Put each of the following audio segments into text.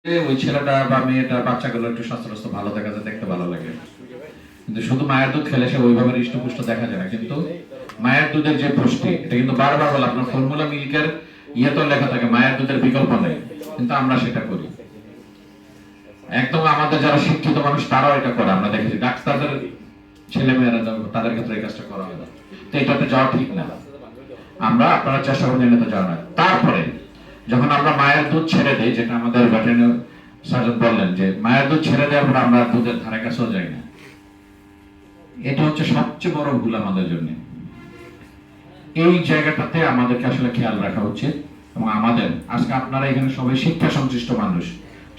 ওই ছেলেটা বা মেয়েটা বাচ্চাগুলো একটু স্বাস্থ্য ভালো দেখা যায়, দেখতে ভালো লাগে। কিন্তু শুধু মায়ের দুধ খেলে সে ওইভাবে হৃষ্টপুষ্ট দেখা যায় না। কিন্তু মায়ের দুধের যে পুষ্টি, এটা কিন্তু বারবার বলে আপনার ফর্মুলা মিল্কের তো লেখা থাকে মায়ের দুধের বিকল্প নেই, কিন্তু আমরা সেটা করি। একদম আমাদের যারা শিক্ষিত মানুষ তারাও এটা করে, আমরা দেখেছি ডাক্তারদের ছেলে মেয়েরা তাদের ক্ষেত্রে এই কাজটা করা হয় না। তো এটাতে যাওয়া ঠিক না। আমরা আপনারা চেষ্টা করুন এটাতে যাওয়া না। তারপরে যখন আমরা মায়ের দুধ ছেড়ে দিই, যেটা আমাদের ভেটেরিনারি সার্জন বললেন যে মায়ের দুধ ছেড়ে দেওয়ার পর আমরা দুধের ধারে কাছেও যাই না, এটা হচ্ছে সবচেয়ে বড় ভুল আমাদের জন্য। এই জায়গাটাতে আমাদেরকে আসলে খেয়াল রাখা উচিত। এবং আমাদের আজকে আপনারা এখানে সবাই শিক্ষা সংশ্লিষ্ট মানুষ,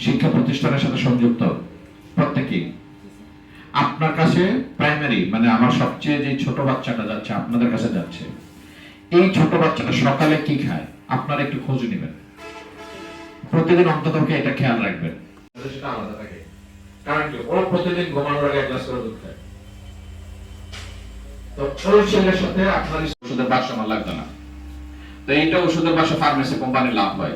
শিক্ষা প্রতিষ্ঠানের সাথে সংযুক্ত প্রত্যেকেই। আপনার কাছে প্রাইমারি মানে আমার সবচেয়ে যে ছোট বাচ্চাটা যাচ্ছে আপনাদের কাছে যাচ্ছে, এই ছোট বাচ্চাটা সকালে কি খায় আপনারা একটু খোঁজ নেবেন, প্রতিদিন অন্তত এটা খেয়াল রাখবেন। সেটা আলাদা থাকে, কারণ কি ও প্রতিদিন ঘুমানোর আগে এক গ্লাস করে দুধ খায়। তো ওই ছেলের সাথে আপনার ওষুধের বাক্স আমার লাগবে না। তো এইটা ওষুধের বাক্স ফার্মেসি কোম্পানির লাভ হয়,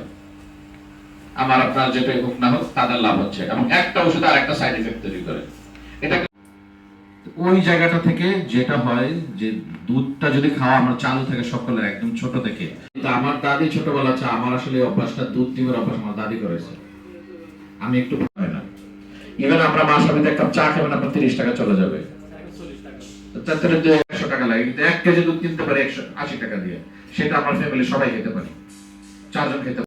আমার আপনার যেটাই হোক না হোক তাদের লাভ হচ্ছে, এবং একটা ওষুধ আর একটা সাইড এফেক্ট তৈরি করে। এটা ওই জায়গাটা থেকে যেটা হয় যে দুধটা যদি খাওয়া আমরা চালু থাকে সকলের একদম ছোট থেকে। আমার দাদি ছোটবেলা আমার আসলে অভ্যাসটা দুধ ডিমের অভ্যাস আমার দাদি করেছে, আমি একটু ভয় না। ইভেন আমরা মাস আমিতে এক কাপ চা খাবেন আপনার 30 টাকা চলে যাবে, 100 টাকা লাগে, কিন্তু 1 কেজি দুধ কিনতে পারি 180 টাকা দিয়ে, সেটা আমার ফ্যামিলি সবাই খেতে পারি, 4 জন খেতে পারি।